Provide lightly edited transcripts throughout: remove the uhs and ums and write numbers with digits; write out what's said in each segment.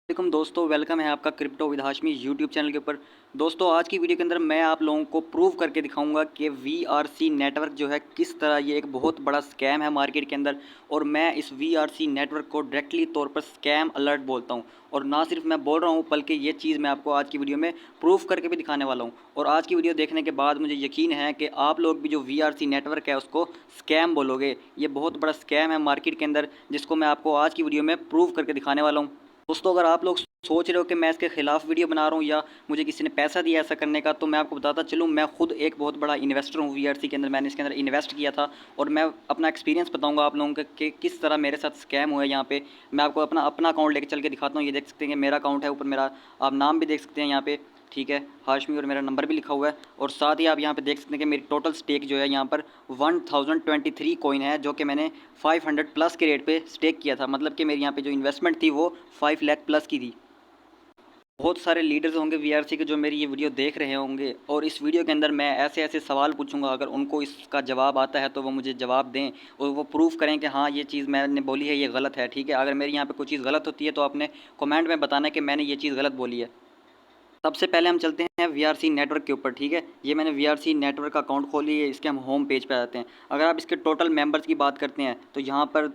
वालेकुम दोस्तों, वेलकम है आपका crypto with Hashmi YouTube channel के ऊपर। दोस्तों, आज की वीडियो के अंदर मैं आप लोगों को प्रूव करके दिखाऊंगा कि वीआरसी नेटवर्क जो है किस तरह ये एक बहुत बड़ा स्कैम है मार्केट के अंदर। और मैं इस वीआरसी नेटवर्क को डायरेक्टली तौर पर स्कैम अलर्ट बोलता हूं। और ना सिर्फ मैं बोल रहा हूं बल्कि ये चीज़ मैं आपको आज की वीडियो में प्रूव करके भी दिखाने वाला हूँ। और आज की वीडियो देखने के बाद मुझे यकीन है कि आप लोग भी जो वीआरसी नेटवर्क है उसको स्कैम बोलोगे। ये बहुत बड़ा स्कैम है मार्केट के अंदर, जिसको मैं आपको आज की वीडियो में प्रूव करके दिखाने वाला हूँ। दोस्तों, अगर आप लोग सोच रहे हो कि मैं इसके खिलाफ वीडियो बना रहा हूँ या मुझे किसी ने पैसा दिया ऐसा करने का, तो मैं आपको बताता चलूँ, मैं खुद एक बहुत बड़ा इन्वेस्टर हूँ वीआरसी के अंदर। मैंने इसके अंदर इन्वेस्ट किया था और मैं अपना एक्सपीरियंस बताऊंगा आप लोगों को कि किस तरह मेरे साथ स्कैम हुआ है। यहाँ पे मैं आपको अपना अपना अकाउंट लेके चल के दिखाता हूँ। ये देख सकते हैं कि मेरा अकाउंट है, ऊपर मेरा आप नाम भी देख सकते हैं यहाँ पे, ठीक है, हाशमी, और मेरा नंबर भी लिखा हुआ है। और साथ ही आप यहाँ पे देख सकते हैं कि मेरी टोटल स्टेक जो है यहाँ पर 1023 कॉइन है, जो कि मैंने 500 प्लस के रेट पे स्टेक किया था। मतलब कि मेरी यहाँ पे जो इन्वेस्टमेंट थी वो 5 लाख प्लस की थी। बहुत सारे लीडर्स होंगे वीआरसी के जो मेरी ये वीडियो देख रहे होंगे, और इस वीडियो के अंदर मैं ऐसे ऐसे सवाल पूछूंगा, अगर उनको इसका जवाब आता है तो वो मुझे जवाब दें और वो प्रूफ करें कि हाँ ये चीज़ मैंने बोली है ये गलत है। ठीक है, अगर मेरी यहाँ पे कोई चीज़ गलत होती है तो आपने कमेंट में बताना है कि मैंने ये चीज़ गलत बोली है। सबसे पहले हम चलते हैं वीआरसी नेटवर्क के ऊपर। ठीक है, ये मैंने वीआरसी नेटवर्क का अकाउंट खोल लिया है। इसके हम होम पेज पे आते हैं। अगर आप इसके टोटल मेंबर्स की बात करते हैं तो यहाँ पर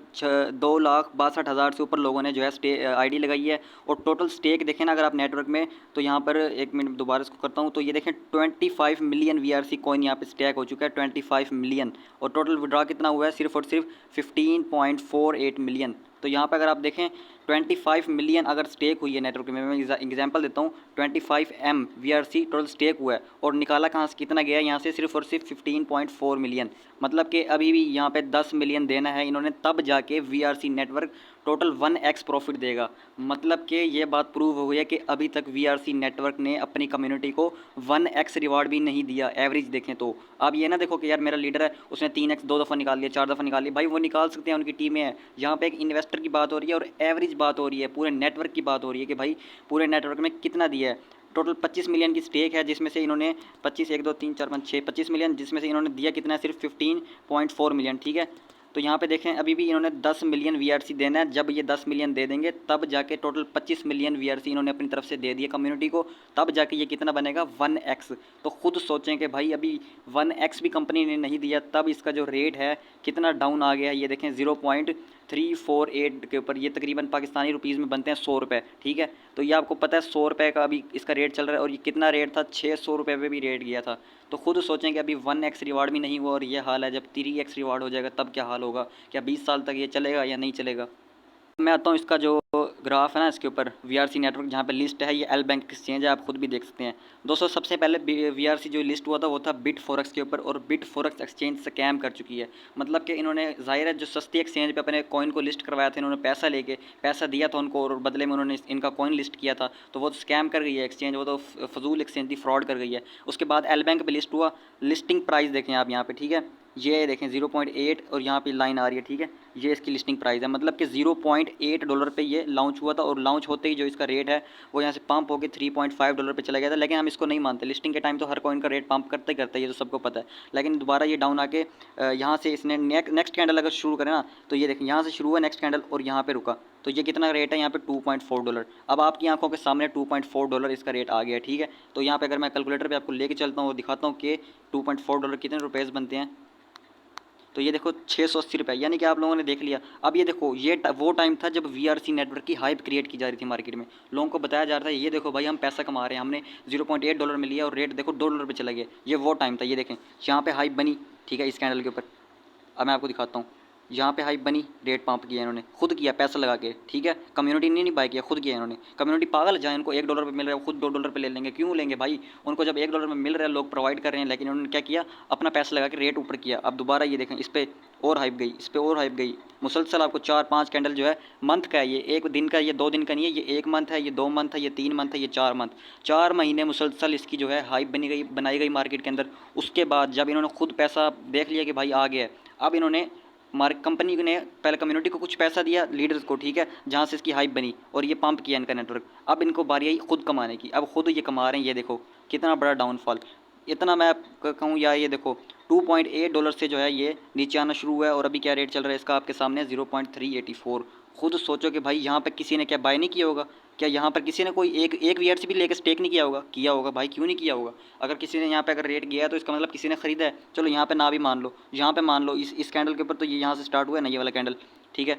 2,62,000 से ऊपर लोगों ने जो है आईडी लगाई है। और टोटल स्टेक देखें ना अगर आप नेटवर्क में, तो यहाँ पर एक मिनट दोबारा इसको करता हूँ, तो ये देखें 25 मिलियन वीआरसी कॉइन यहाँ पे स्टैक हो चुका है, 25 मिलियन। और टोटल विड्रॉ कितना हुआ है, सिर्फ और सिर्फ 15.48 मिलियन। तो यहाँ पर अगर आप देखें 25 मिलियन अगर स्टेक हुई है नेटवर्क में, मैं एग्जांपल देता हूँ, 25 एम वीआरसी टोटल स्टेक हुआ है और निकाला कहाँ से कितना गया है, यहाँ से सिर्फ और सिर्फ 15.4 मिलियन। मतलब कि अभी भी यहाँ पे 10 मिलियन देना है इन्होंने, तब जाके VRC network total 1x profit देगा। मतलब कि ये बात प्रूव हो गई है कि अभी तक वीआरसी नेटवर्क ने अपनी कम्युनिटी को 1x रिवार्ड भी नहीं दिया। एवरेज देखें तो आप ये ना देखो कि यार मेरा लीडर है उसने 3x 2 दफ़ा निकाल लिया, 4 दफ़ा निकाल लिया, भाई वो निकाल सकते हैं, उनकी टीमें हैं। यहाँ पे एक इन्वेस्टर की बात हो रही है और एवरेज बात हो रही है, पूरे नेटवर्क की बात हो रही है कि भाई पूरे नेटवर्क में कितना दिया है। टोटल 25 मिलियन की स्टेक है, जिसमें से इन्होंने 25 1 2 3 4 5 6 25 मिलियन, जिसमें से इन्होंने दिया कितना है, सिर्फ 15.4 मिलियन। ठीक है, तो यहाँ पे देखें अभी भी इन्होंने 10 मिलियन वीआरसी देना है। जब ये 10 मिलियन दे देंगे तब जाके टोटल 25 मिलियन वीआरसी इन्होंने अपनी तरफ से दे दिए कम्युनिटी को, तब जाके ये कितना बनेगा, 1x। तो खुद सोचें कि भाई अभी 1x भी कंपनी ने नहीं दिया, तब इसका जो रेट है कितना डाउन आ गया है। ये देखें 0.348 के ऊपर, ये तकरीबन पाकिस्तानी रुपीज़ में बनते हैं 100 रुपये। ठीक है, तो ये आपको पता है 100 रुपये का अभी इसका रेट चल रहा है, और ये कितना रेट था, 600 रुपये पे भी रेट गया था। तो खुद सोचें कि अभी 1x रिवार्ड भी नहीं हुआ और ये हाल है, जब 3x रिवार्ड हो जाएगा तब क्या हाल होगा। क्या 20 साल तक ये चलेगा या नहीं चलेगा। मैं आता हूँ इसका जो ग्राफ है ना इसके ऊपर, वीआरसी नेटवर्क जहाँ पे लिस्ट है, ये एल बैंक एक्सचेंज है, आप खुद भी देख सकते हैं। दोस्तों, सबसे पहले वीआरसी जो लिस्ट हुआ था वो था बिट फॉरेक्स के ऊपर, और बिट फॉरेक्स एक्सचेंज स्कैम कर चुकी है। मतलब कि इन्होंने ज़ाहिर है जो सस्ती एक्सचेंज पे अपने कॉइन को लिस्ट करवाया था, इन्होंने पैसा दिया था उनको, और बदले में उन्होंने इनका कॉइन लिस्ट किया था, तो वो तो स्कैम कर गई है एक्सचेंज, वो तो फजूल एक्सचेंज थी, फ्रॉड कर गई है। उसके बाद एल बैंक पर लिस्ट हुआ। लिस्टिंग प्राइस देखें आप यहाँ पे, ठीक है, ये देखें 0.8 और यहाँ पे लाइन आ रही है, ठीक है, ये इसकी लिस्टिंग प्राइस है। मतलब कि $0.8 पे ये लॉन्च हुआ था, और लॉन्च होते ही जो इसका रेट है वो यहाँ से पंप होकर $3.5 पे चला गया था। लेकिन हम इसको नहीं मानते, लिस्टिंग के टाइम तो हर कॉइन का रेट पंप करते करते ये तो सबको पता है। लेकिन दोबारा ये डाउन आके यहाँ से इसने नेक्स्ट कैंडल अगर शुरू करें ना, तो ये देखें यहाँ से शुरू हुआ नेक्स्ट कैंडल और यहाँ पे रुका, तो ये कितना रेट है यहाँ पे, $2.4। अब आपकी आंखों के सामने $2.4 इसका रेट आ गया। ठीक है, तो यहाँ पे अगर मैं कैलकुलेटर पे आपको लेके चलता हूँ और दिखाता हूँ कि $2.4 कितने रुपये बनते हैं, तो ये देखो 680 रुपये, यानी कि आप लोगों ने देख लिया। अब ये देखो ये वो टाइम था जब वीआरसी नेटवर्क की हाइप क्रिएट की जा रही थी मार्केट में, लोगों को बताया जा रहा था ये देखो भाई हम पैसा कमा रहे हैं, हमने $0.8 में लिया और रेट देखो $2 पे चला गया। ये वो टाइम था, ये देखें यहाँ पे हाइप बनी, ठीक है, इस कैंडल के ऊपर। अब मैं आपको दिखाता हूँ, यहाँ पे हाइप बनी, रेट पंप किया इन्होंने, खुद किया पैसा लगा के। ठीक है, कम्युनिटी ने नहीं बाय किया, खुद किया इन्होंने। कम्युनिटी पागल जाए, इनको $1 पे मिल रहा है, खुद $2 पे ले लेंगे, क्यों लेंगे भाई, उनको जब $1 में मिल रहा है, लोग प्रोवाइड कर रहे हैं। लेकिन उन्होंने क्या किया, अपना पैसा लगा के रेट ऊपर किया। अब दोबारा ये देखें, इस पर और हाइप गई, इस पर और हाइप गई, मुसलसल आपको 4-5 कैंडल जो है, मंथ का है ये, एक दिन का, ये 2 दिन का नहीं है, ये 1 मंथ है, ये 2 मंथ है, ये 3 मंथ है, ये 4 मंथ, 4 महीने मुसलसल इसकी जो है हाइप बनाई गई मार्केट के अंदर। उसके बाद जब इन्होंने खुद पैसा देख लिया कि भाई आ गया, अब इन्होंने मार्क कंपनी ने पहले कम्युनिटी को कुछ पैसा दिया, लीडर्स को, ठीक है, जहाँ से इसकी हाइप बनी, और ये पंप किया इनका नेटवर्क। अब इनको बारी आई खुद कमाने की, अब खुद ये कमा रहे हैं। ये देखो कितना बड़ा डाउनफॉल, इतना मैं कहूँ यार, ये देखो $2.8 से जो है ये नीचे आना शुरू हुआ है, और अभी क्या रेट चल रहा है इसका आपके सामने, 0.384। खुद सोचो कि भाई यहाँ पे किसी ने क्या बाय नहीं किया होगा? क्या यहाँ पर किसी ने कोई एक एक वीआरसी भी लेकर स्टेक नहीं किया होगा? किया होगा भाई, क्यों नहीं किया होगा? अगर किसी ने यहाँ पे अगर रेट गया है तो इसका मतलब किसी ने खरीदा है। चलो यहाँ पे ना भी मान लो, यहाँ पे मान लो इस कैंडल के ऊपर तो ये यहाँ से स्टार्ट हुआ है ना, ये वाला कैंडल, ठीक है।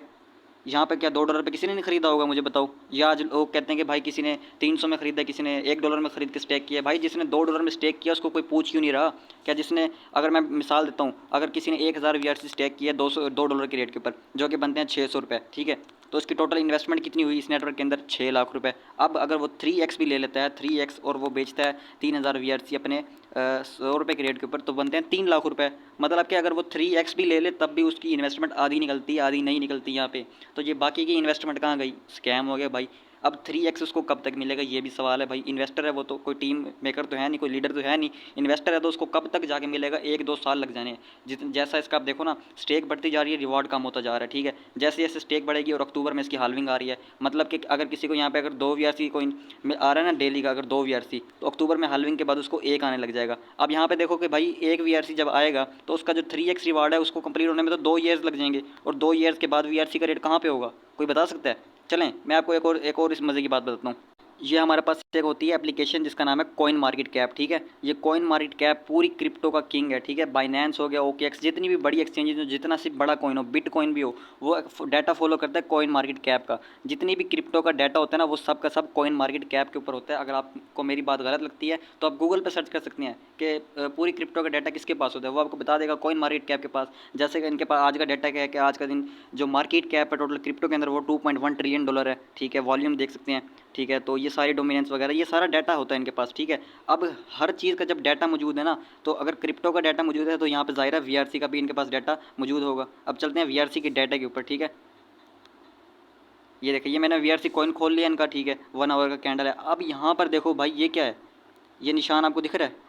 यहाँ पे क्या $2 पे किसी ने नहीं खरीदा होगा, मुझे बताओ? या आज लोग कहते हैं कि भाई किसी ने 300 में खरीदा, किसी ने $1 में खरीद के स्टेक किया। भाई जिसने $2 में स्टेक किया उसको कोई पूछ क्यों नहीं रहा? क्या जिसने, अगर मैं मिसाल देता हूँ, अगर किसी ने 1000 वीआरसी स्टेक किया $2 के रेट के ऊपर, जो कि बनते हैं ₹600, ठीक है, तो उसकी टोटल इन्वेस्टमेंट कितनी हुई इस नेटवर्क के अंदर? ₹6 लाख। अब अगर वो 3x भी ले लेता है, 3x, और वो बेचता है 3000 वीआरसी अपने ₹100 के रेट के ऊपर, तो बनते हैं ₹3 लाख। मतलब कि अगर वो 3x भी ले ले तब भी उसकी इन्वेस्टमेंट आधी निकलती है, आधी नहीं निकलती यहाँ पे। तो ये बाकी की इन्वेस्टमेंट कहाँ गई? स्कैम हो गया भाई। अब 3x उसको कब तक मिलेगा, ये भी सवाल है भाई। इन्वेस्टर है वो, तो कोई टीम मेकर तो है नहीं, कोई लीडर तो है नहीं। इन्वेस्टर है तो उसको कब तक जाके मिलेगा? 1-2 साल लग जाने हैं। जैसा इसका आप देखो ना, स्टेक बढ़ती जा रही है, रिवॉर्ड कम होता जा रहा है, ठीक है। जैसे जैसे स्टेक बढ़ेगी, और अक्टूबर में इसकी हाल्विंग आ रही है, मतलब कि अगर किसी को यहाँ पे अगर 2 वीआरसी कोइन आ रहा है ना डेली का, अगर 2 वीआरसी, तो अक्टूबर में हाल्विंग के बाद उसको 1 आने लग जाएगा। अब यहाँ पे देखो कि भाई 1 वीआरसी जब आएगा तो उसका जो 3x रिवार्ड है उसको कंप्लीट होने में तो 2 ईयर्स लग जाएंगे, और 2 ईयर्स के बाद वीआरसी का रेट कहाँ पे होगा? कोई बता सकता है? चलें मैं आपको एक और इस मज़े की बात बताता हूँ। ये हमारे पास एक होती है एप्लीकेशन जिसका नाम है कॉइन मार्केट कैप, ठीक है। ये कॉइन मार्केट कैप पूरी क्रिप्टो का किंग है, ठीक है। बाइनेंस हो गया, OKX, जितनी भी बड़ी एक्सचेंजेस हो, जितना सिर्फ बड़ा कॉइन हो, बिटकॉइन भी हो, वो डाटा फॉलो करता है कॉइन मार्केट कैप का। जितनी भी क्रिप्टो का डाटा होता है ना, वो सब का सब कॉइन मार्केट कैप के ऊपर होता है। अगर आपको मेरी बात गलत लगती है तो आप गूगल पर सर्च कर सकते हैं कि पूरी क्रिप्टो का डाटा किसके पास होता है, वो आपको बता देगा कॉइन मार्केट कैप के पास। जैसे कि इनके पास आज का डाटा क्या है कि आज का दिन जो मार्केट कैप है टोटल क्रिप्टो के अंदर, वो $2.1 ट्रिलियन है, ठीक है। वॉल्यूम देख सकते हैं, ठीक है। तो ये सारे डोमिनेंस वगैरह, ये सारा डाटा होता है इनके पास, ठीक है। अब हर चीज़ का जब डाटा मौजूद है ना, तो अगर क्रिप्टो का डाटा मौजूद है तो यहाँ पे ज़ाहिर है वीआरसी का भी इनके पास डाटा मौजूद होगा। अब चलते हैं वीआरसी के डाटा के ऊपर, ठीक है। ये देखिए, ये मैंने वीआरसी कॉइन खोल लिया इनका, ठीक है। 1 आवर का कैंडल है। अब यहाँ पर देखो भाई, ये क्या है? ये निशान आपको दिख रहा है?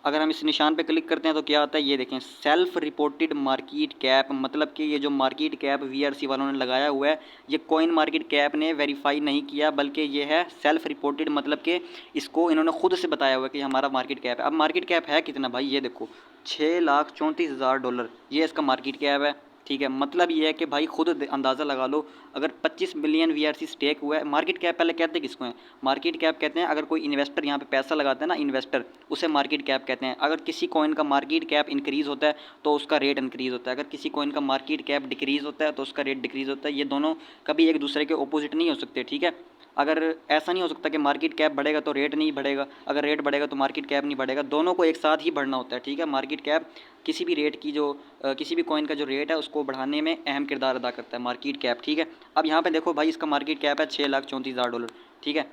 अगर हम इस निशान पे क्लिक करते हैं तो क्या आता है, ये देखें, सेल्फ रिपोर्टेड मार्केट कैप। मतलब कि ये जो मार्केट कैप वीआरसी वालों ने लगाया हुआ है, ये कॉइन मार्केट कैप ने वेरीफाई नहीं किया, बल्कि ये है सेल्फ रिपोर्टेड, मतलब कि इसको इन्होंने खुद से बताया हुआ है कि हमारा मार्केट कैप है। अब मार्केट कैप है कितना भाई? ये देखो, $6,34,000, ये इसका मार्केट कैप है, ठीक है। मतलब ये है कि भाई खुद अंदाज़ा लगा लो, अगर 25 मिलियन वीआरसी स्टेक हुआ है। मार्केट कैप पहले कहते हैं किसको है? मार्केट कैप कहते हैं अगर कोई इन्वेस्टर यहाँ पे पैसा लगाता है ना, इन्वेस्टर, उसे मार्केट कैप कहते हैं। अगर किसी कॉइन का मार्केट कैप इंक्रीज़ होता है तो उसका रेट इंक्रीज़ होता है, अगर किसी कॉइन का मार्केट कैप डिक्रीज़ होता है तो उसका रेट डिक्रीज़ होता है। ये दोनों कभी एक दूसरे के अपोजिट नहीं हो सकते, ठीक है। अगर ऐसा नहीं हो सकता कि मार्केट कैप बढ़ेगा तो रेट नहीं बढ़ेगा, अगर रेट बढ़ेगा तो मार्केट कैप नहीं बढ़ेगा, दोनों को एक साथ ही बढ़ना होता है, ठीक है। मार्केट कैप किसी भी रेट की जो किसी भी कॉइन का जो रेट है उसको बढ़ाने में अहम किरदार अदा करता है मार्केट कैप, ठीक है। अब यहाँ पे देखो भाई, इसका मार्केट कैप है $6,34,000, ठीक है।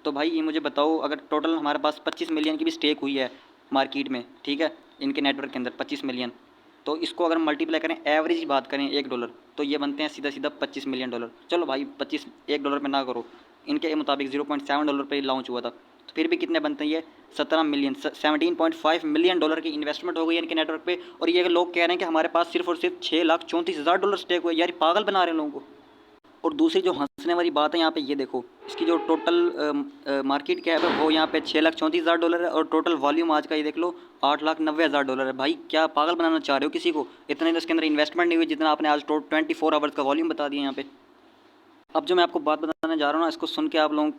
तो भाई ये मुझे बताओ, अगर टोटल हमारे पास 25 मिलियन की भी स्टेक हुई है मार्केट में, ठीक है, इनके नेटवर्क के अंदर 25 मिलियन, तो इसको अगर मल्टीप्लाई करें, एवरेज बात करें $1, तो ये बनते हैं सीधा सीधा $25 मिलियन। चलो भाई 25 $1 पे ना करो, इनके मुताबिक $0.7 पे लॉन्च हुआ था, तो फिर भी कितने बनते हैं ये? 17 मिलियन, $17.5 मिलियन की इन्वेस्टमेंट हो गई है इनके नेटवर्क पे। और ये लोग कह रहे हैं कि हमारे पास सिर्फ और सिर्फ $6,34,000 स्टेक हुए। यार पागल बना रहे हैं लोगों को। और दूसरी जो हंसने वाली बात है यहाँ पे, ये देखो, इसकी जो टोटल मार्केट कैप है वो यहाँ पे $6,34,000 है, और टोटल वॉल्यूम आज का ये देख लो $8,90,000 है। भाई क्या पागल बनाना चाह रहे हो किसी को? इतने तो इसके अंदर इन्वेस्टमेंट नहीं हुई जितना आपने आज 24 आवर्स का वॉल्यूम बता दिया यहाँ पे। अब जो मैं आपको बात बताने जा रहा हूँ ना, इसको सुन के आप लोग,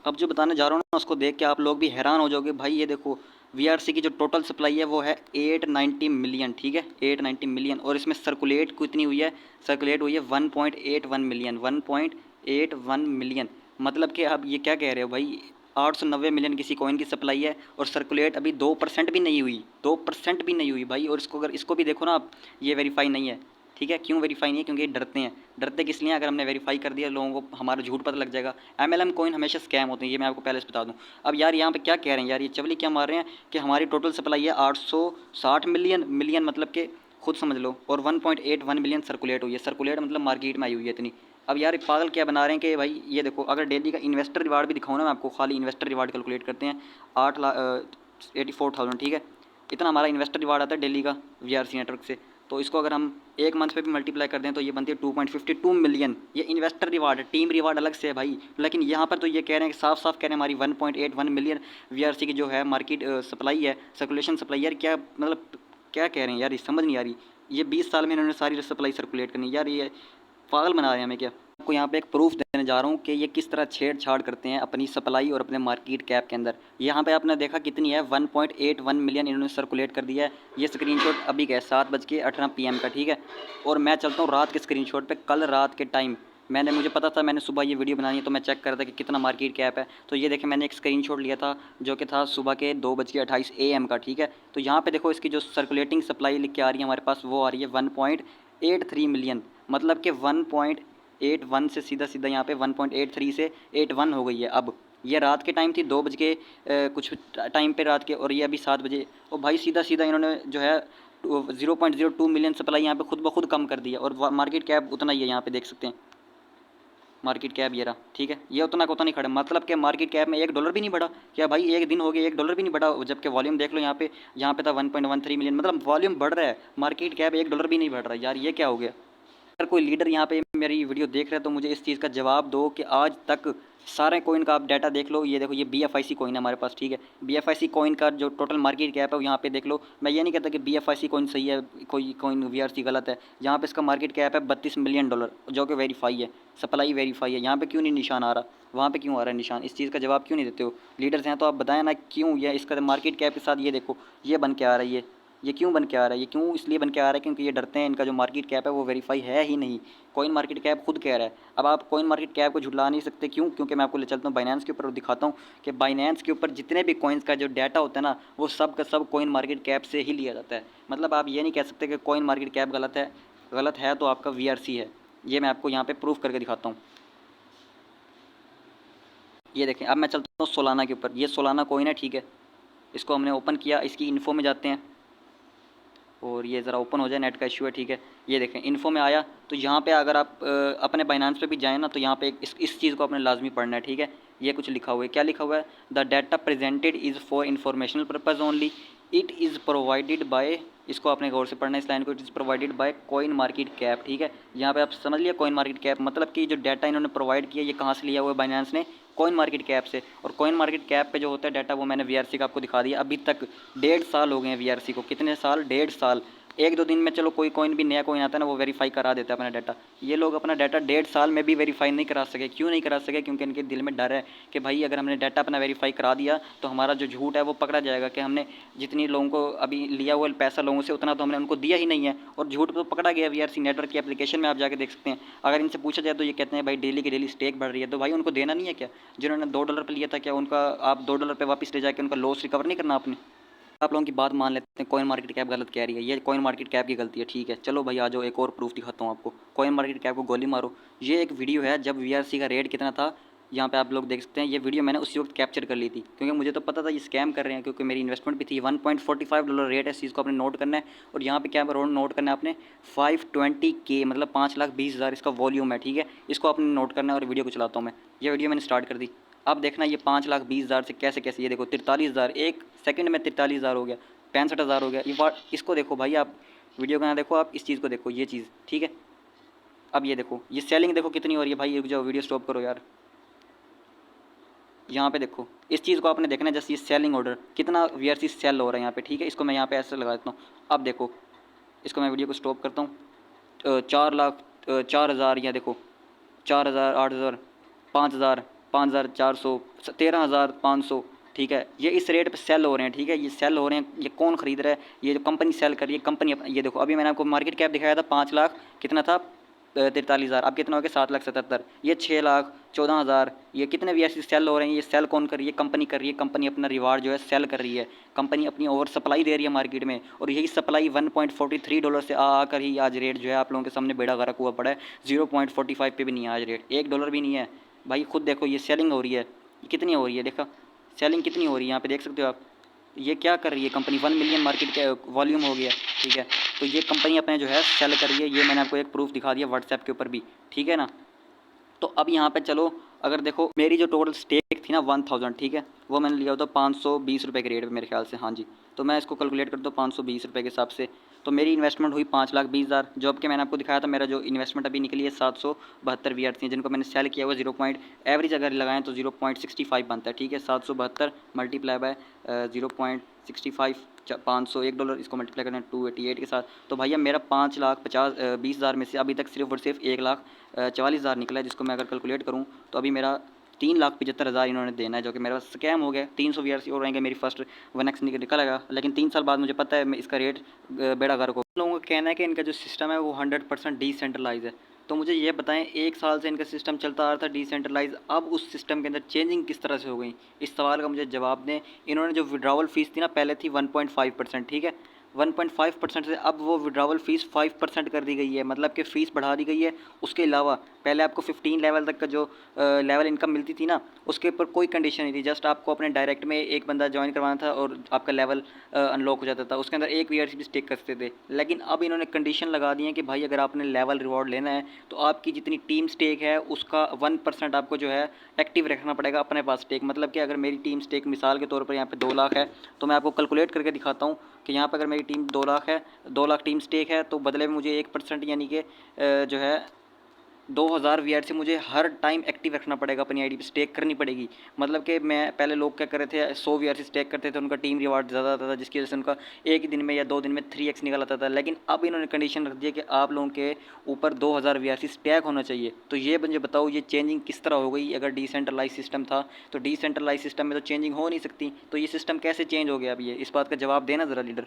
अब जो बताने जा रहा हूँ ना उसको देख के आप लोग भी हैरान हो जाओगे। भाई ये देखो, वीआरसी की जो टोटल सप्लाई है वो है 890 मिलियन, ठीक है, 890 मिलियन। और इसमें सर्कुलेट कितनी हुई है? सर्कुलेट हुई है 1.81 मिलियन, 1.81 मिलियन। मतलब कि आप ये क्या कह रहे हो भाई, 890 मिलियन किसी कॉइन की सप्लाई है, और सर्कुलेट अभी 2% भी नहीं हुई, 2% भी नहीं हुई भाई। और इसको अगर इसको भी देखो ना आप, ये वेरीफाई नहीं है, ठीक है। क्यों वेरीफाई नहीं है? क्योंकि डरते हैं। डरते किस लिए? अगर हमने वेरीफाई कर दिया लोगों को हमारा झूठ पता लग जाएगा। MLM कॉइन हमेशा स्कैम होते हैं, ये मैं आपको पहले से बता दूं। अब यार यहाँ पे क्या कह रहे हैं यार, ये चवली क्या मार रहे हैं कि हमारी टोटल सप्लाई है 860 मिलियन, मिलियन मतलब कि खुद समझ लो, और 1.81 मिलियन सर्कुलेट हुई है। सर्कुलेट मतलब मार्केट में आई हुई है इतनी। अब यार पागल क्या बना रहे हैं कि भाई ये देखो, अगर डेली का इन्वेस्टर रिवार्ड भी दिखाऊँ ना मैं आपको, खाली इन्वेस्टर रिवार्ड कैलकुलेट करते हैं 84,000, ठीक है, इतना हमारा इन्वेस्टर रिवार्ड आता है डेली का वीआरसी नेटवर्क से। तो इसको अगर हम एक मंथ पे भी मल्टीप्लाई कर दें तो ये बनती है 2.52 मिलियन। ये इन्वेस्टर रिवार्ड है, टीम रिवार्ड अलग से है भाई। लेकिन यहाँ पर तो ये कह रहे हैं कि साफ साफ कह रहे हैं हमारी 1.81 मिलियन वीआरसी की जो है मार्केट सप्लाई है, सर्कुलेशन सप्लाई। यार क्या मतलब क्या कह रहे हैं यार, ये समझ नहीं आ रही। ये 20 साल में इन्होंने सारी सप्लाई सर्कुलेट करनी यार, ये पागल बना रहे हैं हमें क्या। आपको यहाँ पे एक प्रूफ देने जा रहा हूँ कि ये किस तरह छेड़छाड़ करते हैं अपनी सप्लाई और अपने मार्केट कैप के अंदर। यहाँ पे आपने देखा कितनी है, 1.81 मिलियन इन्होंने सर्कुलेट कर दिया है। ये स्क्रीनशॉट अभी का है 7:18 PM का, ठीक है। और मैं चलता हूँ रात के स्क्रीनशॉट पे। कल रात के टाइम मुझे पता था, मैंने सुबह ये वीडियो बनानी है तो मैं चेक कर रहा था कि कितना मार्केट कैप है। तो ये देखें, मैंने एक स्क्रीनशॉट लिया था जो कि था सुबह के 2:28 AM का, ठीक है। तो यहाँ पे देखो इसकी जो सर्कुलेटिंग सप्लाई लिख के आ रही है हमारे पास, वो आ रही है 1.83 मिलियन। मतलब कि 1.81 से सीधा सीधा यहाँ पे 1.83 से 81 हो गई है अब। ये रात के टाइम थी, 2 बज के कुछ टाइम पे रात के, और ये अभी 7 बजे। और भाई सीधा सीधा इन्होंने जो है 0.02 मिलियन सप्लाई यहाँ पे खुद ब खुद कम कर दिया। और मार्केट कैप उतना ही है, यहाँ पे देख सकते हैं मार्केट कैप ये रहा, ठीक है। ये उतना का उतना नहीं खड़ा, मतलब कि मार्केट कैप में $1 भी नहीं बढ़ा। क्या भाई, एक दिन हो गया $1 भी नहीं बढ़ा, जबकि वॉल्यूम देख लो यहाँ पे था 1.13 मिलियन। मतलब वॉल्यूम बढ़ रहा है, मार्केट कैप $1 भी नहीं बढ़ रहा यार, ये क्या हो गया। अगर कोई लीडर यहाँ पे मेरी वीडियो देख रहे हैं तो मुझे इस चीज़ का जवाब दो कि आज तक सारे कोइन का आप डाटा देख लो। ये देखो, ये BFIC कोइन है हमारे पास, ठीक है। BFIC कोइन का जो टोटल मार्केट कैप है वो यहाँ पे देख लो। मैं ये नहीं कहता कि BFIC कोइन सही है, कोई कोइन VRC गलत है। यहाँ पे इसका मार्केट कैप है $32 मिलियन, जो कि वेरीफाई है, सप्लाई वेरीफाई है। यहाँ पे क्यों नहीं निशान आ रहा, वहाँ पे क्यों आ रहा है निशान? इस चीज़ का जवाब क्यों नहीं देते हो? लीडर्स हैं तो आप बताएं ना, क्यों ये इसका मार्केट कैप के साथ ये देखो ये बन के आ रही है। ये क्यों बन के आ रहा है? ये क्यों इसलिए बन के आ रहा है क्योंकि ये डरते हैं इनका जो मार्केट कैप है वो वेरीफाई है ही नहीं। कॉइन मार्केट कैप खुद कह रहा है। अब आप कॉइन मार्केट कैप को झुठला नहीं सकते, क्यों? क्योंकि मैं आपको ले चलता हूँ बाइनेंस के ऊपर और दिखाता हूँ कि बाइनेंस के ऊपर जितने भी कॉइन्स का जो डाटा होता है ना, वो सब का सब कॉइन मार्केट कैप से ही लिया जाता है। मतलब आप ये नहीं कह सकते कि कॉइन मार्केट कैप गलत है। गलत है तो आपका VRC है। ये मैं आपको यहाँ पर प्रूफ करके दिखाता हूँ। ये देखें, अब मैं चलता हूँ सोलाना के ऊपर। ये सोलाना कॉइन है, ठीक है। इसको हमने ओपन किया, इसकी इन्फो में जाते हैं और ये ज़रा ओपन हो जाए, नेट का इशू है, ठीक है। ये देखें, इन्फो में आया तो यहाँ पे अगर आप अपने बाइनेंस पे भी जाएँ ना, तो यहाँ पे इस चीज़ को आपने लाजमी पढ़ना है, ठीक है। ये कुछ लिखा हुआ है, क्या लिखा हुआ है? The data presented is for informational purpose only, it is provided by, इसको आपने गौर से पढ़ना है इस लाइन को, it is provided by coin market cap, ठीक है। यहाँ पे आप समझ लिया कॉइन मार्केट कैप, मतलब कि जो डाटा इन्होंने प्रोवाइड किया ये कहाँ से लिया हुआ है? बाइनेंस ने कॉइन मार्केट कैप से। और कॉइन मार्केट कैप पे जो होता है डाटा वो मैंने VRC का आपको दिखा दिया। अभी तक 1.5 साल हो गए हैं VRC को। कितने साल? 1.5 साल। एक दो दिन में चलो कोई कॉइन भी नया कॉइन आता है ना, वो वेरीफाई करा देता है अपना डाटा। ये लोग अपना डाटा 1.5 साल में भी वेरीफाई नहीं करा सके। क्यों नहीं करा सके? क्योंकि इनके दिल में डर है कि भाई अगर हमने डाटा अपना वेरीफाई करा दिया तो हमारा जो झूठ है वो पकड़ा जाएगा, कि हमने जितनी लोगों को अभी लिया हुआ पैसा लोगों से उतना तो हमने उनको दिया ही नहीं है, और झूठ तो पकड़ा गया। VRC नेटवर्क की एप्लीकेशन में आप जाके देख सकते हैं। अगर इनसे पूछा जाए तो ये कहते हैं भाई डेली की डेली स्टेक बढ़ रही है। तो भाई उनको देना नहीं है क्या? जिन्होंने $2 पे लिया था, क्या उनका आप $2 पे वापस ले जाके उनका लॉस रिकवर नहीं करना आपने? आप लोगों की बात मान लेते हैं, कॉइन मार्केट कैप गलत कह रही है, ये कॉइन मार्केट कैप की गलती है, ठीक है। चलो भाई आ जाओ, एक और प्रूफ दिखाता हूँ आपको। कॉइन मार्केट कैप को गोली मारो। ये एक वीडियो है जब VRC का रेट कितना था, यहाँ पे आप लोग देख सकते हैं। ये वीडियो मैंने उसी वक्त कैप्चर कर ली थी, क्योंकि मुझे तो पता था ये स्कैम कर रहे हैं, क्योंकि मेरी इन्वेस्टमेंट भी थी। $1.45 रेट है, इस चीज़ को आपने नोट करना है। और यहाँ पे क्या नोट करना है आपने? 520K, मतलब 5,20,000 इसका वॉल्यूम है, ठीक है। इसको आपने नोट करना है। और वीडियो को चलाता हूँ मैं। ये वीडियो मैंने स्टार्ट कर दी। अब देखना ये 5,20,000 से कैसे कैसे, ये देखो 43,000, एक सेकंड में 43,000 हो गया, 65,000 हो गया। ये इसको देखो भाई, आप वीडियो का ना देखो, आप इस चीज़ को देखो, ये चीज़, ठीक है। अब ये देखो, ये सेलिंग देखो कितनी हो रही है भाई। रुक जाओ, वीडियो स्टॉप करो यार। यहाँ पे देखो, इस चीज़ को आपने देखना है, जैसे ये सेलिंग ऑर्डर कितना VRC सेल हो रहा है यहाँ पे, ठीक है। इसको मैं यहाँ पे ऐसे लगा देता हूँ। अब देखो, इसको मैं वीडियो को स्टॉप करता हूँ। 4,04,000, या देखो 4,000, 8,000, 5,000, 5,400, 13,500, ठीक है। ये इस रेट पे सेल हो रहे हैं, ठीक है। ये सेल हो रहे हैं, ये कौन खरीद रहा है? ये जो कंपनी सेल कर रही है, कंपनी। ये देखो, अभी मैंने आपको मार्केट कैप दिखाया था 5 लाख, कितना था? 43,000। अब कितना हो गया? 7,77,000। ये 6,14,000। ये कितने VRC सेल हो रहे हैं? ये सेल कौन कर रही है? कंपनी कर रही है। कंपनी अपना रिवार्ड जो है सेल कर रही है। कंपनी अपनी ओवर सप्लाई दे रही है मार्केट में, और यही सप्लाई $1.43 से आकर ही आज रेट जो है आप लोगों के सामने बेड़ा गर्क हुआ पड़ा है। 0.45 पे भी नहीं है आज रेट, $1 भी नहीं है भाई। खुद देखो, ये सेलिंग हो रही है, ये कितनी हो रही है? देखा सेलिंग कितनी हो रही है, यहाँ पे देख सकते हो आप। ये क्या कर रही है कंपनी? 1 मिलियन मार्केट के वॉल्यूम हो गया, ठीक है। तो ये कंपनी अपने जो है सेल कर रही है। ये मैंने आपको एक प्रूफ दिखा दिया व्हाट्सएप के ऊपर भी, ठीक है ना। तो अब यहाँ पे चलो, अगर देखो मेरी जो टोटल स्टेक थी ना 1,000, ठीक है, वो मैंने लिया होता 520 रुपये के रेट पे मेरे ख्याल से, हाँ जी। तो मैं इसको कैलकुलेट करता हूँ 520 रुपये के हिसाब से। तो मेरी इन्वेस्टमेंट हुई 5,20,000। जॉब के मैंने आपको दिखाया था, मेरा जो इन्वेस्टमेंट अभी निकली है 772 VRC है, जिनको मैंने सेल किया हुआ 0 एवरेज अगर लगाएं तो 0.65 बनता है, ठीक है। 772 मल्टीप्लाई बाय 0.65 500 $1 इसको मल्टीप्लाई करें 288 के साथ, तो भैया मेरा 5,20,000 में से अभी तक सिर्फ और सिर्फ 1,44,000 निकला है, जिसको मैं अगर कैलकुलेट करूँ तो अभी मेरा 3,75,000 इन्होंने देना है, जो कि मेरा स्कैम हो गया। 300 VRC और रहेंगे, मेरी फर्स्ट 1x निकलेगा, लेकिन 3 साल बाद मुझे पता है मैं इसका रेट बेड़ा गर्क हो। लोगों का कहना है कि इनका जो सिस्टम है वो 100% डिसेंट्रलाइज है। तो मुझे ये बताएं, 1 साल से इनका सिस्टम चलता आ रहा था डिसेंट्रलाइज, अब उस सिस्टम के अंदर चेंजिंग किस तरह से हो गई, इस सवाल का मुझे जवाब दें। इन्होंने जो विड्रावल फीस थी ना, पहले थी 1.5%, ठीक है, 1.5% से अब वो विड्रावल फ़ीस 5% कर दी गई है, मतलब कि फ़ीस बढ़ा दी गई है। उसके अलावा पहले आपको 15 लेवल तक का जो लेवल इनकम मिलती थी ना, उसके ऊपर कोई कंडीशन नहीं थी, जस्ट आपको अपने डायरेक्ट में एक बंदा ज्वाइन करवाना था और आपका लेवल अनलॉक हो जाता था, उसके अंदर एक VRC भी स्टेक कर सकते थे। लेकिन अब इन्होंने कंडीशन लगा दी है कि भाई अगर आपने लेवल रिवॉर्ड लेना है तो आपकी जितनी टीम स्टेक है उसका 1% आपको जो है एक्टिव रखना पड़ेगा अपने पास स्टेक। मतलब कि अगर मेरी टीम स्टेक मिसाल के तौर पर यहाँ पे 2 लाख है, तो मैं आपको कैलकुलेट करके दिखाता हूँ कि यहाँ पर अगर मेरी टीम 2 लाख है, 2 लाख टीम स्टेक है, तो बदले में मुझे 1% यानी कि जो है 2,000 VRC मुझे हर टाइम एक्टिव रखना पड़ेगा, अपनी आईडी पे स्टेक करनी पड़ेगी। मतलब कि मैं पहले लोग क्या कर रहे थे, 100 VRC स्टेक करते थे, उनका टीम रिवार्ड ज़्यादा आता था, जिसकी वजह से उनका एक ही दिन में या 2 दिन में 3x निकल आता था। लेकिन अब इन्होंने कंडीशन रख दी है कि आप लोगों के ऊपर 2,000 VRC स्टैक होना चाहिए। तो ये मुझे बताओ, ये चेंजिंग किस तरह हो गई? अगर डिसेंट्रलाइज सिस्टम था तो डिसेंट्रलाइज सिस्टम में तो चेंजिंग हो नहीं सकती, तो ये सिस्टम कैसे चेंज हो गया? अब ये इस बात का जवाब देना ज़रा लीडर।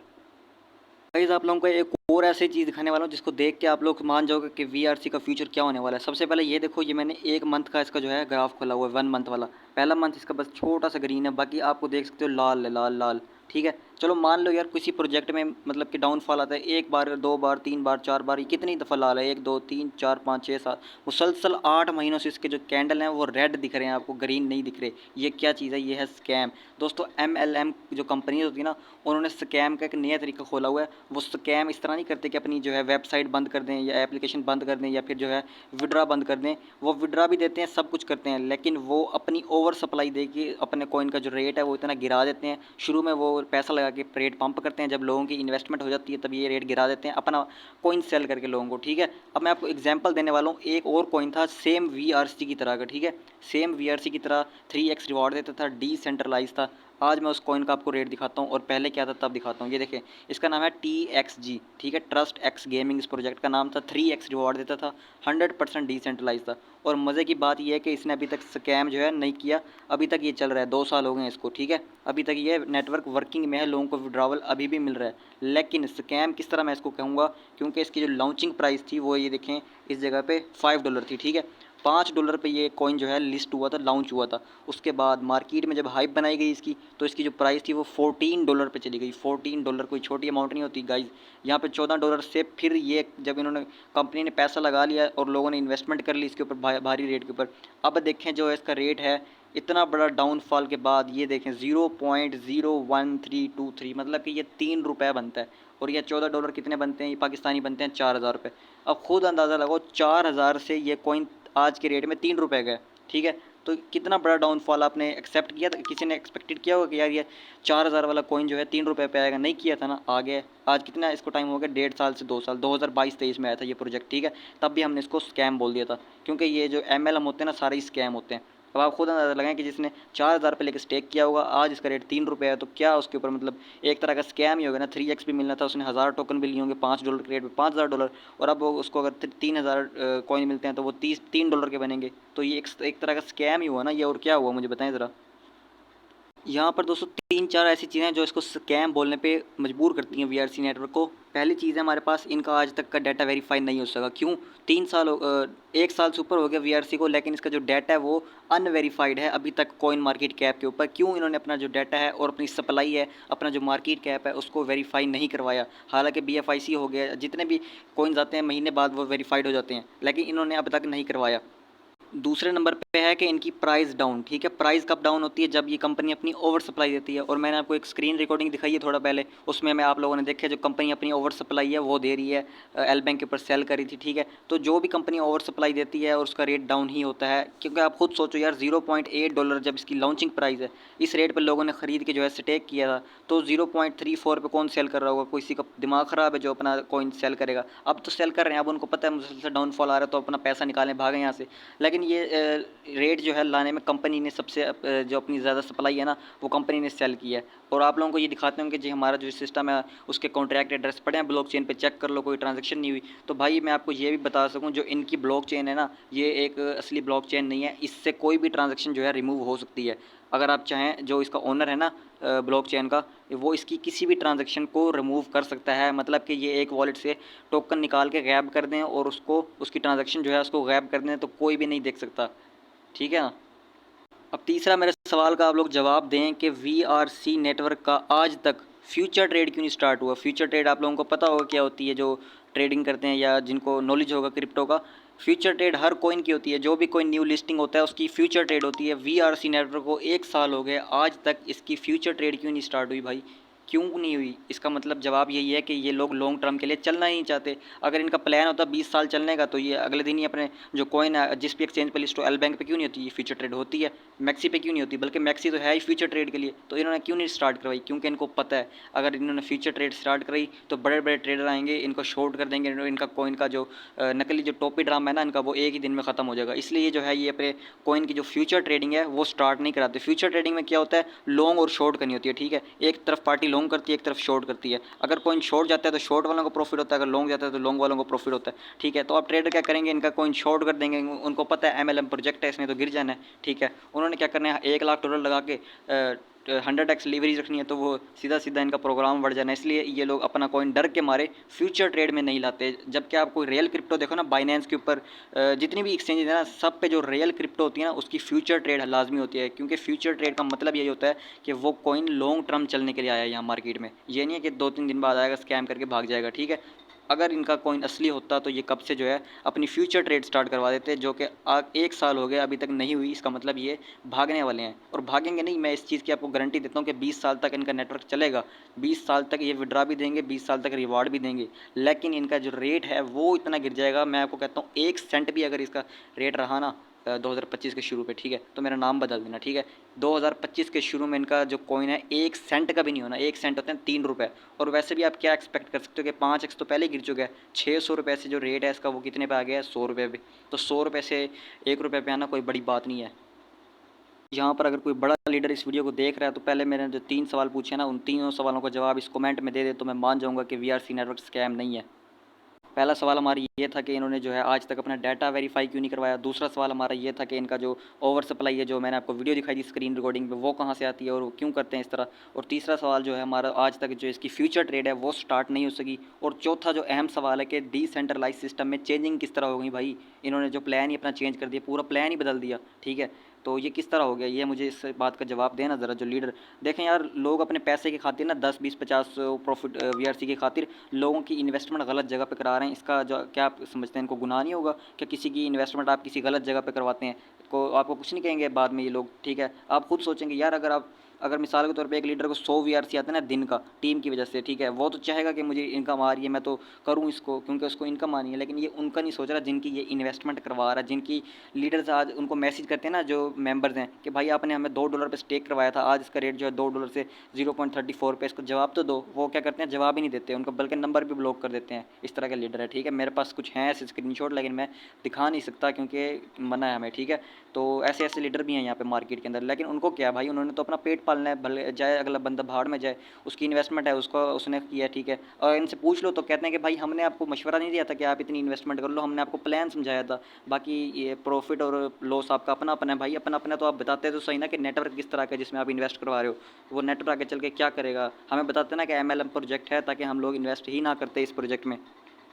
गाइस आप लोगों को एक और ऐसी चीज़ दिखाने वाला हूँ जिसको देख के आप लोग मान जाओगे कि VRC का फ्यूचर क्या होने वाला है। सबसे पहले ये देखो, ये मैंने 1 मंथ का इसका जो है ग्राफ खोला हुआ है, 1 मंथ वाला। पहला मंथ इसका बस छोटा सा ग्रीन है, बाकी आपको देख सकते हो लाल है, लाल लाल, ठीक है। चलो मान लो यार किसी प्रोजेक्ट में मतलब कि डाउनफॉल आता है, 1 बार, 2 बार, 3 बार, 4 बार, ये कितनी दफ़ा लाल है? 1 2 3 4 5 6 7 मुसलसल 8 महीनों से इसके जो कैंडल हैं वो रेड दिख रहे हैं, आपको ग्रीन नहीं दिख रहे। ये क्या चीज़ है? ये है स्कैम दोस्तों। MLM जो कंपनी होती है ना, उन्होंने स्कैम का एक नया तरीका खोला हुआ है। वो स्कैम इस तरह नहीं करते कि अपनी जो है वेबसाइट बंद कर दें या एप्लीकेशन बंद कर दें या फिर जो है विड्रा बंद कर दें। वो विड्रा भी देते हैं, सब कुछ करते हैं, लेकिन वो अपनी ओवर सप्लाई दे के अपने कॉइन का जो रेट है वो इतना गिरा देते हैं। शुरू में वो पैसा लगा के रेट पंप करते हैं, जब लोगों की इन्वेस्टमेंट हो जाती है तब ये रेट गिरा देते हैं अपना कॉइन सेल करके लोगों को, ठीक है। अब मैं आपको एग्जांपल देने वाला हूँ। एक और कॉइन था सेम VRC की तरह का, ठीक है, सेम VRC की तरह 3x रिवॉर्ड देता था, डिसेंट्रलाइज था। आज मैं उस कॉइन का आपको रेट दिखाता हूँ और पहले क्या था तब दिखाता हूँ। ये देखें, इसका नाम है TXG, ठीक है, ट्रस्ट एक्स गेमिंग। इस प्रोजेक्ट का नाम था, 3x रिवॉर्ड देता था, 100% डिसेंट्रलाइज था। और मज़े की बात यह है कि इसने अभी तक स्कैम जो है नहीं किया, अभी तक ये चल रहा है, 2 साल हो गए हैं इसको, ठीक है। अभी तक ये नेटवर्क वर्किंग में है, लोगों को विड्रावल अभी भी मिल रहा है। लेकिन स्कैम किस तरह मैं इसको कहूँगा, क्योंकि इसकी जो लॉन्चिंग प्राइस थी वो ये देखें इस जगह पे $5 थी, ठीक है। $5 पे ये कॉइन जो है लिस्ट हुआ था, लॉन्च हुआ था। उसके बाद मार्केट में जब हाइप बनाई गई इसकी, तो इसकी जो प्राइस थी वो $14 पे चली गई। $14 कोई छोटी अमाउंट नहीं होती गाइज। यहाँ पे $14 से फिर ये जब इन्होंने कंपनी ने पैसा लगा लिया और लोगों ने इन्वेस्टमेंट कर ली इसके ऊपर भारी रेट के ऊपर, अब देखें जो इसका रेट है, इतना बड़ा डाउनफॉल के बाद ये देखें 0.01323, मतलब कि ये ₹3 बनता है। और ये $14 कितने बनते हैं? ये पाकिस्तानी बनते हैं 4,000 रुपये। अब खुद अंदाज़ा लगाओ, 4,000 से ये कॉइन आज के रेट में ₹3 का है, ठीक है। तो कितना बड़ा डाउनफॉल आपने एक्सेप्ट किया था? किसी ने एक्सपेक्टेड किया होगा कि यार ये 4,000 वाला कॉइन जो है ₹3 पे आएगा? नहीं किया था ना। आ गया। आज कितना इसको टाइम हो गया? 1.5 साल से 2 साल, 2022-23 में आया था ये प्रोजेक्ट, ठीक है। तब भी हमने इसको स्कैम बोल दिया था, क्योंकि ये जो MLM होते हैं ना, सारे स्कैम होते हैं। अब आप खुद अंदाज़ा लगाएं कि जिसने 4,000 पे लेकर स्टेक किया होगा, आज इसका रेट ₹3 है, तो क्या उसके ऊपर मतलब एक तरह का स्कैम ही होगा ना। 3x भी मिलना था, उसने 1,000 टोकन भी लिए होंगे $5 के रेट पे, $5,000। और अब उसको अगर 3,000 कॉइन मिलते हैं तो वो $3 के बनेंगे। तो ये एक तरह का स्कैम ही हुआ ना ये, और क्या हुआ मुझे बताएं ज़रा। यहाँ पर दोस्तों 3-4 ऐसी चीज़ें हैं जो इसको स्कैम बोलने पे मजबूर करती हैं VRC नेटवर्क को। पहली चीज़ है, हमारे पास इनका आज तक का डाटा वेरीफाई नहीं हो सका। क्यों? 1 साल से ऊपर हो गया VRC को, लेकिन इसका जो डाटा है वो अनवेरीफाइड है अभी तक कॉइन मार्केट कैप के ऊपर। क्यों? इन्होंने अपना जो डाटा है और अपनी सप्लाई है, अपना जो मार्केट कैप है, उसको वेरीफाई नहीं करवाया। हालांकि BFIC हो गया, जितने भी कॉइन्स आते हैं महीने बाद वो वेरीफाइड हो जाते हैं, लेकिन इन्होंने अब तक नहीं करवाया। दूसरे नंबर पे है कि इनकी प्राइस डाउन, ठीक है। प्राइस कब डाउन होती है? जब ये कंपनी अपनी ओवर सप्लाई देती है। और मैंने आपको एक स्क्रीन रिकॉर्डिंग दिखाई है थोड़ा पहले, उसमें मैं आप लोगों ने देखा जो कंपनी अपनी ओवर सप्लाई है वो दे रही है, एल बैंक के ऊपर सेल करी थी, ठीक है। तो जो भी कंपनी ओवर सप्लाई देती है और उसका रेट डाउन ही होता है, क्योंकि आप खुद सोचो यार, $0.8 जब इसकी लॉन्चिंग प्राइस है, इस रेट पर लोगों ने ख़रीद के जो है स्टेक किया था, तो 0.34 पे कौन सेल कर रहा होगा? किसी का दिमाग ख़राब है जो अपना कॉइन सेल करेगा? अब तो सेल कर रहे हैं, अब उनको पता है मुझसे डाउनफॉल आ रहा है तो अपना पैसा निकालें, भागें यहाँ से। लेकिन ये रेट जो है लाने में कंपनी ने सबसे जो अपनी ज़्यादा सप्लाई है ना वो कंपनी ने सेल की है। और आप लोगों को ये दिखाते हैं कि जी हमारा जो सिस्टम है उसके कॉन्ट्रैक्ट एड्रेस पड़े हैं ब्लॉकचेन पे, चेक कर लो कोई ट्रांजैक्शन नहीं हुई। तो भाई मैं आपको ये भी बता सकूं जो इनकी ब्लॉकचेन है ना ये एक असली ब्लॉकचेन नहीं है, इससे कोई भी ट्रांजैक्शन जो है रिमूव हो सकती है। अगर आप चाहें, जो इसका ओनर है ना ब्लॉकचेन का, वो इसकी किसी भी ट्रांजैक्शन को रिमूव कर सकता है। मतलब कि ये एक वॉलेट से टोकन निकाल के गैब कर दें और उसको उसकी ट्रांजैक्शन जो है उसको गैब कर दें तो कोई भी नहीं देख सकता, ठीक है ना। अब तीसरा मेरे सवाल का आप लोग जवाब दें कि VRC नेटवर्क का आज तक फ्यूचर ट्रेड क्यों नहीं स्टार्ट हुआ। फ्यूचर ट्रेड आप लोगों को पता होगा क्या होती है, जो ट्रेडिंग करते हैं या जिनको नॉलेज होगा क्रिप्टो का। फ्यूचर ट्रेड हर कॉइन की होती है, जो भी कोई न्यू लिस्टिंग होता है उसकी फ्यूचर ट्रेड होती है। VRC नेटवर्क को 1 साल हो गए, आज तक इसकी फ्यूचर ट्रेड क्यों नहीं स्टार्ट हुई भाई, क्यों नहीं हुई। इसका मतलब जवाब यही है कि ये लोग लॉन्ग टर्म के लिए चलना ही नहीं चाहते। अगर इनका प्लान होता 20 साल चलने का तो ये अगले दिन ही अपने जो कॉइन है जिस भी एक्सचेंज पे लिस्ट हो, एल बैंक पे क्यों नहीं होती, ये फ्यूचर ट्रेड होती है। मैक्सी पे क्यों नहीं होती, बल्कि मैक्सी तो है ही फ्यूचर ट्रेड के लिए, तो इन्होंने क्यों नहीं स्टार्ट करवाई, क्योंकि इनको पता है अगर इन्होंने फ्यूचर ट्रेड स्टार्ट कराई तो बड़े बड़े ट्रेडर आएंगे, इनको शॉर्ट कर देंगे, इनका कॉइन का जो नकली जो टोपी ड्रामा है ना इनका, वो एक ही दिन में ख़त्म हो जाएगा। इसलिए जो है ये अपने कॉइन की जो फ्यूचर ट्रेडिंग है वो स्टार्ट नहीं कराते। फ्यूचर ट्रेडिंग में क्या होता है, लॉन्ग और शॉर्ट करनी होती है, ठीक है। एक तरफ पार्टी लॉन्ग करती है, एक तरफ शॉर्ट करती है। अगर कॉइन शॉर्ट जाता है तो शॉर्ट वालों को प्रॉफिट होता है, अगर लॉन्ग जाता है तो लॉन्ग वालों को प्रॉफिट होता है, ठीक है। तो अब ट्रेडर क्या करेंगे, इनका कॉइन शॉर्ट कर देंगे, उनको पता है MLM प्रोजेक्ट है इसमें तो गिर जाना है, ठीक है। उन्होंने क्या करना है, $1 लाख लगा के 100x लीवरेज रखनी है, तो वो सीधा सीधा इनका प्रोग्राम बढ़ जाना है। इसलिए ये लोग अपना कॉइन डर के मारे फ्यूचर ट्रेड में नहीं लाते। जबकि आप कोई रियल क्रिप्टो देखो ना, बाइनेंस के ऊपर जितनी भी एक्सचेंज है ना, सब पे जो रियल क्रिप्टो होती है ना उसकी फ्यूचर ट्रेड लाजमी होती है, क्योंकि फ्यूचर ट्रेड का मतलब यही होता है कि वो कॉइन लॉन्ग टर्म चलने के लिए आया है यहाँ मार्केट में। ये नहीं है कि 2-3 दिन बाद आएगा स्कैम करके भाग जाएगा, ठीक है। अगर इनका कॉइन असली होता तो ये कब से जो है अपनी फ्यूचर ट्रेड स्टार्ट करवा देते, जो कि 1 साल हो गया अभी तक नहीं हुई। इसका मतलब ये भागने वाले हैं, और भागेंगे नहीं। मैं इस चीज़ की आपको गारंटी देता हूँ कि 20 साल तक इनका नेटवर्क चलेगा, 20 साल तक ये विड्रा भी देंगे, 20 साल तक रिवार्ड भी देंगे, लेकिन इनका जो रेट है वो इतना गिर जाएगा। मैं आपको कहता हूँ 1 सेंट भी अगर इसका रेट रहा ना 2025 के शुरू पे, ठीक है, तो मेरा नाम बदल देना, ठीक है। 2025 के शुरू में इनका जो कॉइन है 1 सेंट का भी नहीं होना। 1 सेंट होते हैं 3 रुपये, और वैसे भी आप क्या एक्सपेक्ट कर सकते हो कि 5x तो पहले गिर चुका है। 600 रुपये से जो रेट है इसका वो कितने पे आ गया है, 100 रुपये पे। तो 100 रुपये से 1 रुपये पे आना कोई बड़ी बात नहीं है। यहाँ पर अगर कोई बड़ा लीडर इस वीडियो को देख रहा है तो पहले मैंने जो 3 सवाल पूछे ना, उन तीनों सवालों का जवाब इस कमेंट में दे दे, तो मैं मान जाऊँगा कि VRC नेटवर्क स्कैम नहीं है। पहला सवाल हमारा ये था कि इन्होंने जो है आज तक अपना डाटा वेरीफाई क्यों नहीं करवाया। दूसरा सवाल हमारा ये था कि इनका जो ओवर सप्लाई है, जो मैंने आपको वीडियो दिखाई थी स्क्रीन रिकॉर्डिंग पे, वो कहाँ से आती है और वो क्यों करते हैं इस तरह। और तीसरा सवाल जो है हमारा, आज तक जो इसकी फ्यूचर ट्रेड है वो स्टार्ट नहीं हो सकी। और चौथा जो अहम सवाल है कि डिसेंट्रलाइज सिस्टम में चेंजिंग किस तरह हो गई भाई। इन्होंने जो प्लान ही अपना चेंज कर दिया, पूरा प्लान ही बदल दिया, ठीक है। तो ये किस तरह हो गया, ये मुझे इस बात का जवाब देना ज़रा जो लीडर। देखें यार, लोग अपने पैसे की खातिर ना 10-20-50 प्रॉफिट VRC की खातिर लोगों की इन्वेस्टमेंट गलत जगह पे करा रहे हैं। इसका जो क्या आप समझते हैं, इनको गुनाह नहीं होगा कि किसी की इन्वेस्टमेंट आप किसी गलत जगह पे करवाते हैं, को आपको कुछ नहीं कहेंगे बाद में ये लोग, ठीक है। आप खुद सोचेंगे यार, अगर मिसाल के तौर पे एक लीडर को 100 VRC आते हैं ना दिन का टीम की वजह से, ठीक है, वो तो चाहेगा कि मुझे इनकम आ रही है मैं तो करूँ इसको, क्योंकि उसको इनकम आनी है। लेकिन ये उनका नहीं सोच रहा जिनकी ये इन्वेस्टमेंट करवा रहा है, जिनकी लीडर्स आज उनको मैसेज करते हैं ना, जो मेंबर्स हैं, कि भाई आपने हमें $2 पे स्टेक करवाया था, आज इसका रेट जो है $2 से 0.34 पे, इसको जवाब तो दो। वो क्या करते हैं, जवाब ही नहीं देते, उनको बल्कि नंबर भी ब्लॉक कर देते हैं। इस तरह के लीडर है, ठीक है। मेरे पास कुछ हैं ऐसे स्क्रीनशॉट, लेकिन मैं दिखा नहीं सकता क्योंकि मना है हमें, ठीक है। तो ऐसे ऐसे लीडर भी हैं यहाँ पे मार्केट के अंदर, लेकिन उनको क्या भाई, उन्होंने तो अपना पेट पालना है, भले जाए अगला बंदा भाड़ में जाए, उसकी इन्वेस्टमेंट है, उसको उसने किया, ठीक है। और इनसे पूछ लो तो कहते हैं कि भाई हमने आपको मशवरा नहीं दिया था कि आप इतनी इन्वेस्टमेंट कर लो, हमने आपको प्लान समझाया था। बाकी ये प्रॉफिट और लॉस आपका अपना अपना है भाई, अपना अपना। तो आप बताते तो सही ना कि नेटवर्क किस तरह का है जिसमें आप इन्वेस्ट करवा रहे हो, वो नेटवर्क आगे चल के क्या करेगा। हमें बताते ना कि MLM प्रोजेक्ट है, ताकि हम लोग इन्वेस्ट ही ना करते इस प्रोजेक्ट में।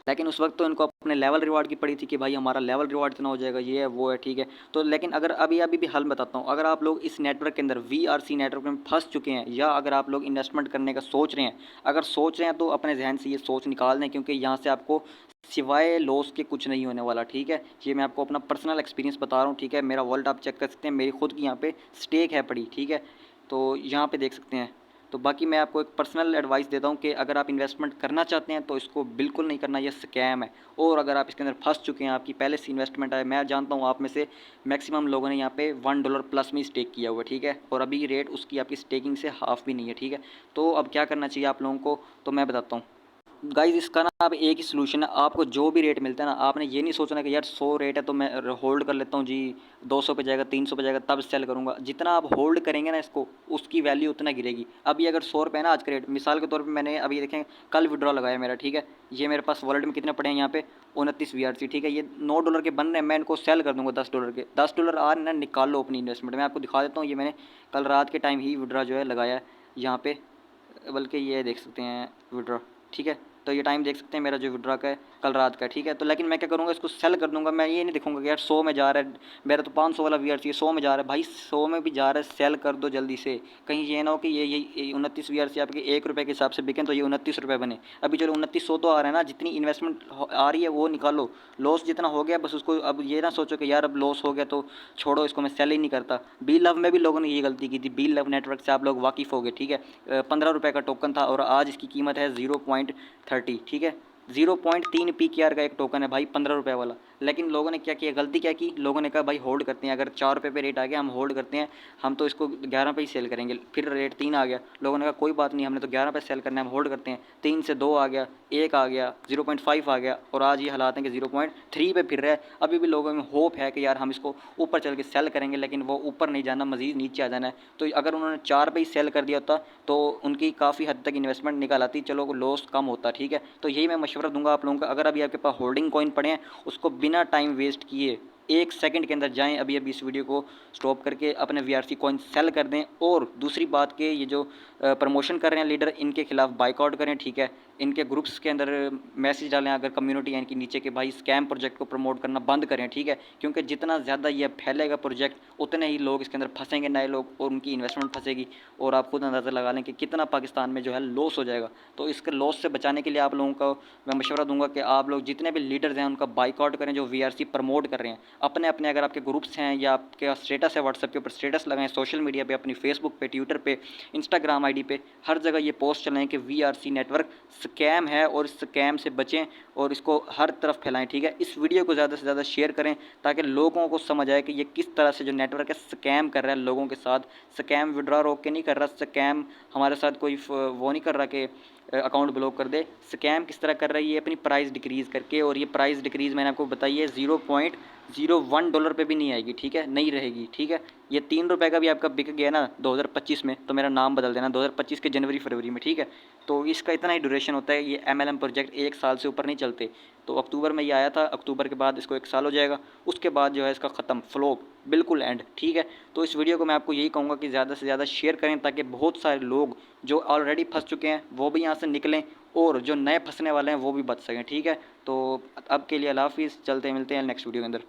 लेकिन उस वक्त तो इनको अपने लेवल रिवार्ड की पड़ी थी कि भाई हमारा लेवल रिवार्ड इतना हो जाएगा, ये है वो है, ठीक है। तो लेकिन अगर अभी अभी भी हल बताता हूँ, अगर आप लोग इस नेटवर्क के अंदर VRC नेटवर्क में फंस चुके हैं, या अगर आप लोग इन्वेस्टमेंट करने का सोच रहे हैं, अगर सोच रहे हैं तो अपने जहन से ये सोच निकाल दें, क्योंकि यहाँ से आपको सिवाय लॉस के कुछ नहीं होने वाला, ठीक है। ये मैं आपको अपना पर्सनल एक्सपीरियंस बता रहा हूँ, ठीक है। मेरा वॉलेट आप चेक कर सकते हैं, मेरी खुद की यहाँ पे स्टेक है पड़ी, ठीक है। तो यहाँ पे देख सकते हैं। तो बाकी मैं आपको एक पर्सनल एडवाइस देता हूँ कि अगर आप इन्वेस्टमेंट करना चाहते हैं तो इसको बिल्कुल नहीं करना, ये स्कैम है। और अगर आप इसके अंदर फंस चुके हैं, आपकी पहले से इन्वेस्टमेंट है, मैं जानता हूँ आप में से मैक्सिमम लोगों ने यहाँ पे $1 प्लस में स्टेक किया हुआ है, ठीक है। और अभी रेट उसकी आपकी स्टेकिंग से हाफ भी नहीं है, ठीक है। तो अब क्या करना चाहिए आप लोगों को, तो मैं बताता हूँ। गाइस इसका ना आप एक ही सोल्यूशन है, आपको जो भी रेट मिलता है ना, आपने ये नहीं सोचना कि यार 100 रेट है तो मैं होल्ड कर लेता हूँ जी, 200 पे जाएगा 300 पे जाएगा तब सेल करूँगा। जितना आप होल्ड करेंगे ना इसको, उसकी वैल्यू उतना गिरेगी। अभी अगर 100 रुपये है ना आज का रेट, मिसाल के तौर पे मैंने अभी देखें कल विड्रॉ लगाया मेरा, ठीक है, ये मेरे पास वॉलेट में कितने पड़े हैं यहाँ पे 29 VRC, ठीक है, ये $9 के बन रहे हैं, मैं इनको सेल कर दूँगा $10 के। $10 आ रहे ना, निकाल लो अपनी इन्वेस्टमेंट। मैं आपको दिखा देता हूँ, ये मैंने कल रात के टाइम ही विड्रॉ जो है लगाया है यहाँ पे, बल्कि ये देख सकते हैं विड्रॉ, ठीक है, तो ये टाइम देख सकते हैं मेरा जो विड्रॉ का है कल रात का, ठीक है। तो लेकिन मैं क्या करूँगा, इसको सेल कर दूंगा। मैं ये नहीं देखूंगा कि यार 100 में जा रहा है, मेरा तो 500 वाला VRC 100 में जा रहा है, भाई 100 में भी जा रहा है, सेल कर दो जल्दी से। कहीं ये ना हो कि ये 29 VRC आपके ₹1 के हिसाब से बिकें तो ये ₹29 बने। अभी चलो 2900 तो आ रहा है ना, जितनी इन्वेस्टमेंट आ रही है वो निकालो, लॉस जितना हो गया बस उसको, अब ये ना सोचो कि यार अब लॉस हो गया तो छोड़ो इसको, मैं सेल ही नहीं करता। बी लव में भी लोगों ने ये गलती की थी, बी लव नेटवर्क से आप लोग वाकिफ़ हो गए, ठीक है, ₹15 का टोकन था और आज इसकी कीमत है 0.30, ठीक है, 0.3 PKR का एक टोकन है भाई, ₹15 वाला। लेकिन लोगों ने क्या किया, गलती क्या की, लोगों ने कहा भाई होल्ड करते हैं, अगर ₹4 पे रेट आ गया हम होल्ड करते हैं, हम तो इसको 11 पे ही सेल करेंगे। फिर रेट 3 आ गया, लोगों ने कहा कोई बात नहीं, हमने तो 11 पे सेल करना है, हम होल्ड करते हैं। 3 से 2 आ गया, 1 आ गया, 0.5 आ गया, और आज ये हालात हैं कि 0.3 पे फिर रहा है। अभी भी लोगों में होप है कि यार हम इसको ऊपर चल के सेल करेंगे, लेकिन वो ऊपर नहीं जाना, मज़ीद नीचे आ जाना है। तो अगर उन्होंने 4 पे ही सेल कर दिया होता तो उनकी काफ़ी हद तक इन्वेस्टमेंट निकल आती, चलो लॉस कम होता, ठीक है। तो यही मैं मशवरा दूंगा आप लोगों का, अगर अभी आपके पास होल्डिंग कॉइन पड़े हैं, उसको बिना टाइम वेस्ट किए 1 सेकंड के अंदर जाएं, अभी अभी इस वीडियो को स्टॉप करके अपने VRC कॉइन सेल कर दें। और दूसरी बात के ये जो प्रमोशन कर रहे हैं लीडर, इनके खिलाफ बाइकआउट करें, ठीक है, इनके ग्रुप्स के अंदर मैसेज डालें अगर कम्युनिटी है इनकी नीचे के, भाई स्कैम प्रोजेक्ट को प्रमोट करना बंद करें, ठीक है, क्योंकि जितना ज़्यादा ये फैलेगा प्रोजेक्ट, उतने ही लोग इसके अंदर फंसेंगे, नए लोग, और उनकी इन्वेस्टमेंट फंसेगी, और आप खुद अंदाज़ा लगा लें कि कितना पाकिस्तान में जो है लॉस हो जाएगा। तो इसके लॉस से बचाने के लिए आप लोगों को मैं मशवरा दूंगा कि आप लोग जितने भी लीडर्स हैं उनका बाइकआउट करें जो VRC प्रमोट कर रहे हैं। अपने अपने अगर आपके ग्रुप्स हैं या आपके स्टेटस है व्हाट्सएप के ऊपर, स्टेटस लगाएं, सोशल मीडिया पे, अपनी फेसबुक पे, ट्विटर पे, इंस्टाग्राम ID पे, हर जगह ये पोस्ट चलाएं कि VRC नेटवर्क स्कैम है और इस स्कैम से बचें, और इसको हर तरफ फैलाएं, ठीक है। इस वीडियो को ज़्यादा से ज़्यादा शेयर करें ताकि लोगों को समझ आए कि ये किस तरह से जो नेटवर्क है स्कैम कर रहा है लोगों के साथ। स्कैम विड्रॉ रोक के नहीं कर रहा, स्कैम हमारे साथ कोई वो नहीं कर रहा कि अकाउंट ब्लॉक कर दे। स्कैम किस तरह कर रही है, अपनी प्राइस डिक्रीज़ करके, और ये प्राइस डिक्रीज़ मैंने आपको बताई है $0.01 पे भी नहीं आएगी, ठीक है, नहीं रहेगी, ठीक है। ये ₹3 का भी आपका बिक गया ना 2025 में, तो मेरा नाम बदल देना 2025 के जनवरी फरवरी में, ठीक है। तो इसका इतना ही ड्यूरेशन होता है, ये MLM प्रोजेक्ट 1 साल से ऊपर नहीं चलते। तो अक्टूबर में ये आया था, अक्टूबर के बाद इसको 1 साल हो जाएगा, उसके बाद जो है इसका ख़त्म, फ्लॉप, बिल्कुल एंड, ठीक है। तो इस वीडियो को मैं आपको यही कहूँगा कि ज़्यादा से ज़्यादा शेयर करें ताकि बहुत सारे लोग जो ऑलरेडी फंस चुके हैं वो भी यहाँ से निकलें, और जो नए फंसने वाले हैं वो भी बच सकें, ठीक है। तो अब के लिए अल्लाह हाफिज़, चलते मिलते हैं नेक्स्ट वीडियो के अंदर।